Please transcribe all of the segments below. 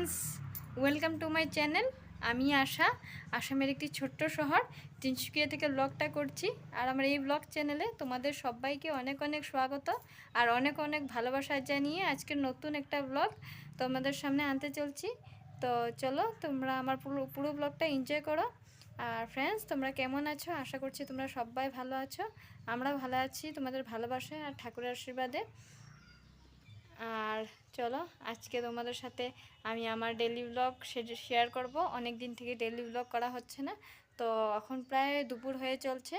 Friends, welcome to my channel. আমি আসামের একটি ছোট্ট শহর তিনসুকিয়া থেকে ব্লগটা করছি। আর আমার এই ব্লগ চ্যানেলে তোমাদের সবাইকে অনেক অনেক স্বাগত আর অনেক অনেক ভালোবাসা জানিয়ে আজকের নতুন একটা ব্লগ তোমাদের সামনে আনতে চলছি। তো চলো তোমরা আমার পুরো ব্লগটা এনজয় করো। আর ফ্রেন্ডস, তোমরা কেমন আছো? আশা করছি তোমরা সবাই ভালো আছো। আমরাও ভালো আছি তোমাদের ভালোবাসায় আর ঠাকুরের আশীর্বাদে। আর চলো আজকে তোমাদের সাথে আমি আমার ডেইলি ব্লগ শেয়ার করব। অনেক দিন থেকে ডেইলি ব্লগ করা হচ্ছে না, তো এখন প্রায় দুপুর হয়ে চলছে।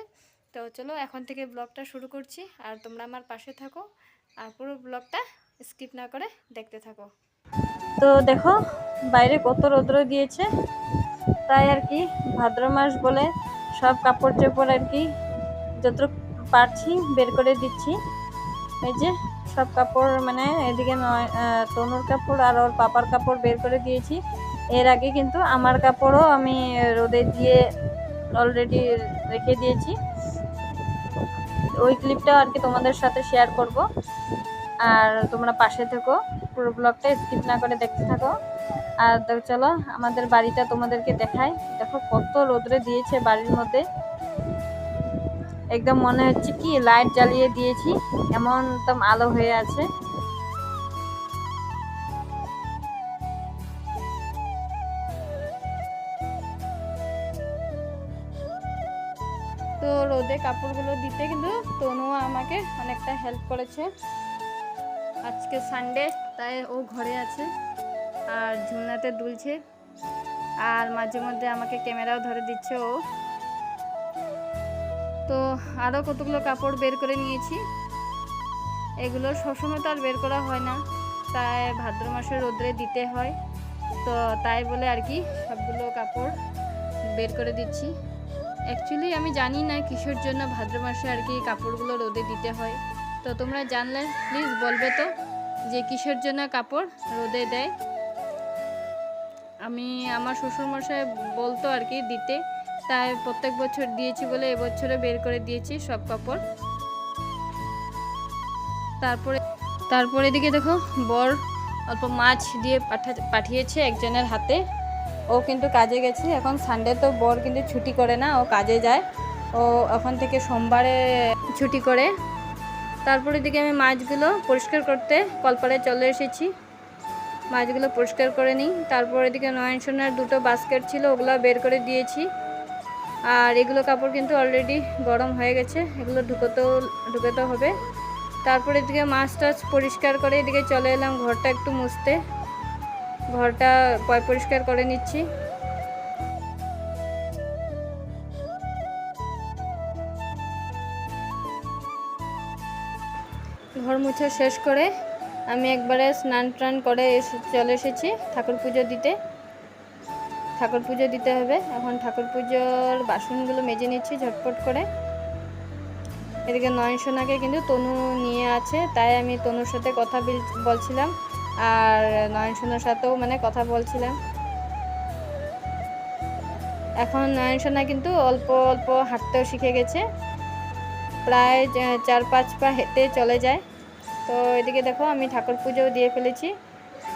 তো চলো এখন থেকে ব্লগটা শুরু করছি আর তোমরা আমার পাশে থাকো আর পুরো ব্লগটা স্কিপ না করে দেখতে থাকো। তো দেখো বাইরে কত রৌদ্র দিয়েছে, তাই আর কি ভাদ্র মাস বলে সব কাপড় চোপড় আর কি যতটুকু পারছি বের করে দিচ্ছি। এই যে সব কাপড় মানে এদিকে তনুর কাপড় আর ওর পাপার কাপড় বের করে দিয়েছি। এর আগে কিন্তু আমার কাপড়ও আমি রোদে দিয়ে অলরেডি রেখে দিয়েছি। ওই ক্লিপটা আর কি তোমাদের সাথে শেয়ার করব, আর তোমরা পাশে থেকো, পুরো ব্লগটা স্কিপ না করে দেখতে থাকো। আর চলো আমাদের বাড়িটা তোমাদেরকে দেখাই। দেখো কত রোদ্রে দিয়েছে বাড়ির মধ্যে, একদম মনে হচ্ছে কি লাইট জ্বালিয়ে দিয়েছি, এমন একদম আলো হয়ে আছে। তো রোদে কাপড়গুলো দিতে কিন্তু তনু আমাকে অনেকটা হেল্প করেছে। আজকে সানডে, তাই ও ঘরে আছে আর ঝুলনাতে দুলছে, আর মাঝে মধ্যে আমাকে ক্যামেরাও ধরে দিচ্ছে ও। তো আরও কতগুলো কাপড় বের করে নিয়েছি, এগুলো সবসময় তো আর বের করা হয় না, তাই ভাদ্র মাসে রোদ্রে দিতে হয়। তো তাই বলে আর কি সবগুলো কাপড় বের করে দিচ্ছি। অ্যাকচুয়ালি আমি জানি না কিসের জন্য ভাদ্র মাসে আর কি কাপড়গুলো রোদে দিতে হয়। তো তোমরা জানলে প্লিজ বলবে তো যে কিসের জন্য কাপড় রোদে দেয়। আমার শ্বশুরমশাই বলতো আর কি দিতে, তাই প্রত্যেক বছর দিয়েছি বলে এবছরে বের করে দিয়েছি সব কাপড়। তারপরে এদিকে দেখো বর অল্প মাছ দিয়ে পাঠিয়েছে একজনের হাতে। ও কিন্তু কাজে গেছে, এখন সানডে তো বর কিন্তু ছুটি করে না, ও কাজে যায়। ও এখন থেকে সোমবারে ছুটি করে। তারপরে এদিকে আমি মাছগুলো পরিষ্কার করতে কলপারে চলে এসেছি, মাছগুলো পরিষ্কার করে নিই। তারপর এদিকে নয়নসোনার দুটো বাস্কেট ছিল, ওগুলো বের করে দিয়েছি। আর এগুলো কাপড় কিন্তু অলরেডি গরম হয়ে গেছে, এগুলো ঢুকোতে হবে। তারপরে এদিকে মাছ টাছ পরিষ্কার করে এদিকে চলে এলাম ঘরটা একটু মুছতে। ঘরটা পরিষ্কার করে নিচ্ছি। ঘর মুছা শেষ করে আমি একবারে স্নান টান করে চলে এসেছি ঠাকুর পুজো দিতে। ঠাকুর পুজো দিতে হবে, এখন ঠাকুর পুজোর বাসনগুলো মেজে নিচ্ছি ঝটপট করে। এদিকে নয়নসোনাকে কিন্তু তনু নিয়ে আছে, তাই আমি তনুর সাথে কথা বলছিলাম আর নয়নসোনার সাথেও মানে কথা বলছিলাম। এখন নয়নসোনা কিন্তু অল্প অল্প হাঁটতেও শিখে গেছে, প্রায় 4-5 পা হেঁটে চলে যায়। তো এদিকে দেখো আমি ঠাকুর পুজোও দিয়ে ফেলেছি,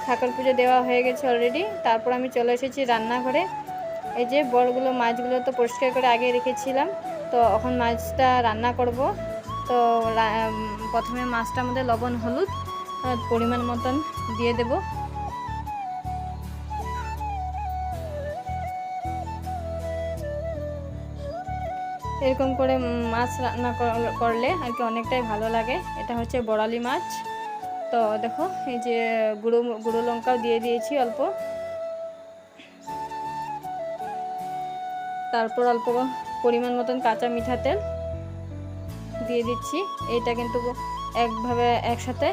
ঠাকুর পুজো দেওয়া হয়ে গেছে অলরেডি। তারপর আমি চলে এসেছি রান্নাঘরে। এই যে বড়গুলো মাছগুলো তো পরিষ্কার করে আগে রেখেছিলাম, তো এখন মাছটা রান্না করব। তো প্রথমে মাছটার মধ্যে লবণ হলুদ পরিমাণ মতন দিয়ে দেব। এরকম করে মাছ রান্না করলে আর কি অনেকটাই ভালো লাগে। এটা হচ্ছে বড়ালি মাছ। তো দেখো এই যে গুঁড়ো লঙ্কাও দিয়ে দিয়েছি অল্প, তারপর অল্প পরিমাণ মতন কাঁচা মিঠা তেল দিয়ে দিচ্ছি। এটা কিন্তু একসাথে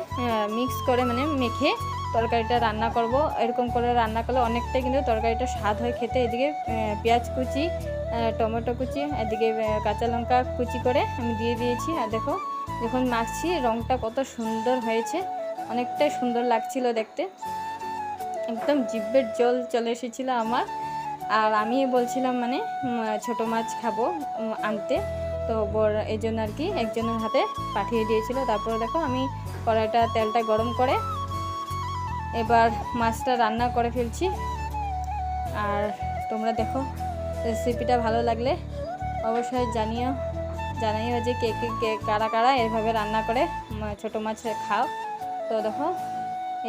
মিক্স করে মানে মেখে তরকারিটা রান্না করব। এরকম করে রান্না করলে অনেকটাই কিন্তু তরকারিটা স্বাদ হয় খেতে। এদিকে পেঁয়াজ কুচি, টমেটো কুচি, এদিকে কাঁচা লঙ্কা কুচি করে আমি দিয়ে দিয়েছি। আর দেখো যখন মাখছি রঙটা কত সুন্দর হয়েছে, অনেকটাই সুন্দর লাগছিল দেখতে, একদম জিভের জল চলে এসেছিল আমার। আর আমি বলছিলাম মানে ছোট মাছ খাবো আনতে, তো বর এই জন্য আর কি একজনের হাতে পাঠিয়ে দিয়েছিল। তারপরে দেখো আমি কড়াইটা তেলটা গরম করে এবার মাছটা রান্না করে ফেলছি। আর তোমরা দেখো, রেসিপিটা ভালো লাগলে অবশ্যই জানাইও যে কে কারা কারা এভাবে রান্না করে ছোটো মাছ খাও। তো দেখো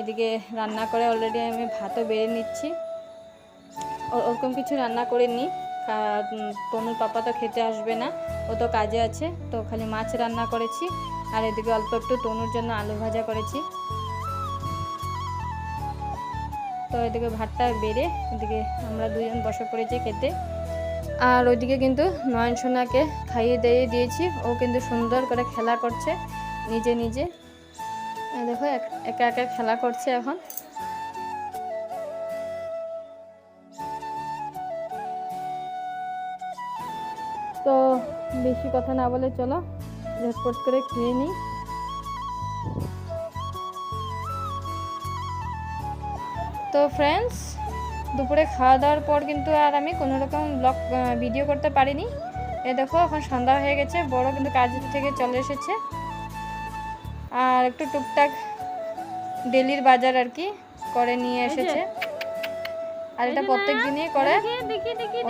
এদিকে রান্না করে অলরেডি আমি ভাতও বেড়ে নিচ্ছি। ওরকম কিছু রান্না করে নিই, তনুর পাপা তো খেতে আসবে না, ও তো কাজে আছে, তো খালি মাছ রান্না করেছি। আর এদিকে অল্প একটু তনুর জন্য আলু ভাজা করেছি। তো এদিকে ভাতটা বেড়ে এদিকে আমরা দুজন বসে পড়েছি খেতে। আর ওইদিকে কিন্তু নয়ন সোনাকে খাইয়ে দিয়েছি, ও কিন্তু সুন্দর করে খেলা করছে নিজে নিজে। দেখো একা একা খেলা করছে এখন। তো বেশি কথা না বলে চলো ঝটপট করে খেয়ে নিই। তো ফ্রেন্ডস, দুপুরে খাওয়া দাওয়ার পর কিন্তু আর আমি কোনো রকম ভিডিও করতে পারিনি। এ দেখো এখন সন্ধ্যা হয়ে গেছে, বড় কিন্তু কাজ থেকে চলে এসেছে। আর একটু টুকটাক ডেলির বাজার আর কি করে নিয়ে এসেছে। আর এটা প্রত্যেক দিনই করে,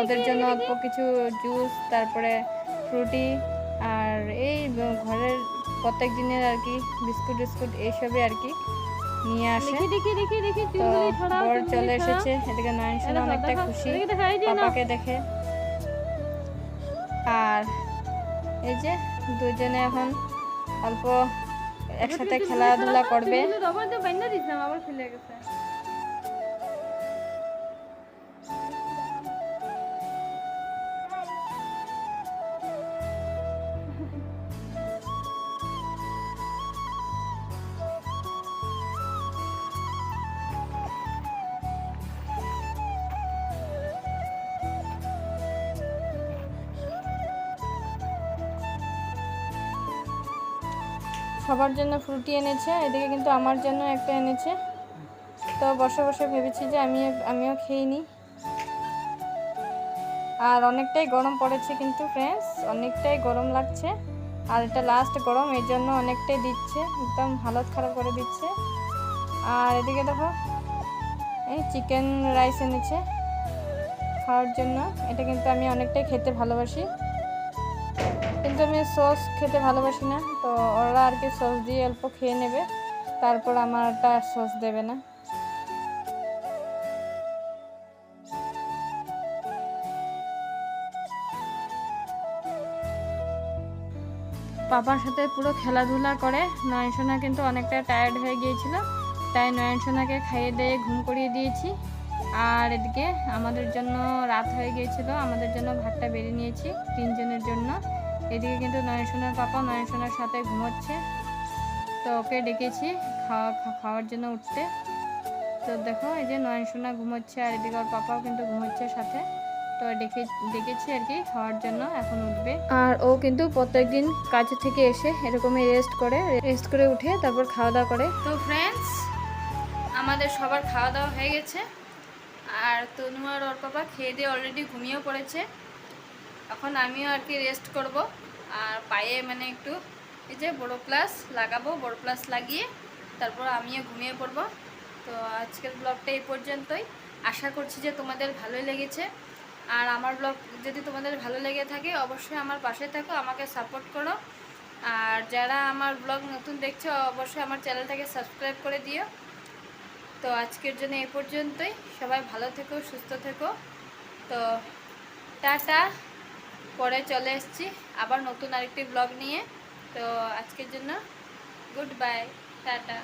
ওদের জন্য অল্প কিছু জুস, তারপরে ফ্রুটি, আর এই ঘরের প্রত্যেক দিনের আর কি বিস্কুট এইসবই আর কি নিয়ে আসে। তো বর চলে এসেছে, এদিকে নয়ন সোনা অনেকটা খুশি পাপাকে দেখে। আর এই যে দুজনে এখন অল্প একসাথে খেলাধুলা করবে। সবার জন্য ফ্রুটি এনেছে, এদিকে কিন্তু আমার জন্য একটা এনেছে। তো বসে বসে ভেবেছি যে আমিও খেয়ে নিই। আর অনেকটাই গরম পড়েছে কিন্তু ফ্রেন্ডস, অনেকটাই গরম লাগছে। আর এটা লাস্ট গরম, এই জন্য অনেকটাই দিচ্ছে, একদম হালত খারাপ করে দিচ্ছে। আর এদিকে দেখো এই চিকেন রাইস এনেছে খাওয়ার জন্য। এটা কিন্তু আমি অনেকটাই খেতে ভালোবাসি, কিন্তু আমি সস খেতে ভালোবাসি না। তো ওরা আর কি সস দিয়ে অল্প খেয়ে নেবে, তারপর আমারটা সস দেবে না। পাপার সাথে পুরো খেলাধুলা করে নয়ন সোনা কিন্তু অনেকটা টায়ার্ড হয়ে গিয়েছিল, তাই নয়ন সোনাকে খাইয়ে দিয়ে ঘুম করিয়ে দিয়েছি। আর এদিকে আমাদের জন্য রাত হয়ে গিয়েছিল, আমাদের জন্য ভাতটা বেড়ে নিয়েছি তিনজনের জন্য। এদিকে কিন্তু নয়ন সোনার পাপা নয়ন সোনার সাথে ঘুমোচ্ছে, তো ওকে ডেকেছি খাওয়ার জন্য উঠতে। তো দেখো এই যে নয়ন সোনা ঘুমোচ্ছে, আর এদিকে ওর পাপাও কিন্তু ঘুমোচ্ছে সাথে। তো ডেকেছি আর কি খাওয়ার জন্য, এখন উঠবে। আর ও কিন্তু প্রত্যেকদিন কাজ থেকে এসে এরকমই রেস্ট করে উঠে তারপর খাওয়া দাওয়া করে। তো ফ্রেন্ডস, আমাদের সবার খাওয়া দাওয়া হয়ে গেছে। আর তনু আর ওর পাপা খেয়ে দিয়ে অলরেডি ঘুমিয়েও পড়েছে। এখন আমিও আর কি রেস্ট করব। আর পায়ে মানে একটু এই যে বড় প্লাস লাগাবো, বড় প্লাস লাগিয়ে তারপর আমিও ঘুমিয়ে পড়ব। তো আজকের ব্লগটা এই পর্যন্তই। আশা করছি যে তোমাদের ভালোই লেগেছে। আর আমার ব্লগ যদি তোমাদের ভালো লেগে থাকে অবশ্যই আমার পাশে থাকো, আমাকে সাপোর্ট করো। আর যারা আমার ব্লগ নতুন দেখছো অবশ্যই আমার চ্যানেলটাকে সাবস্ক্রাইব করে দিও। তো আজকের জন্য এই পর্যন্তই। সবাই ভালো থেকো, সুস্থ থেকো। তো টাটা, পরে চলে এসেছি আবার নতুন আরেকটি ব্লগ নিয়ে। তো আজকের জন্য গুড বাই, টাটা।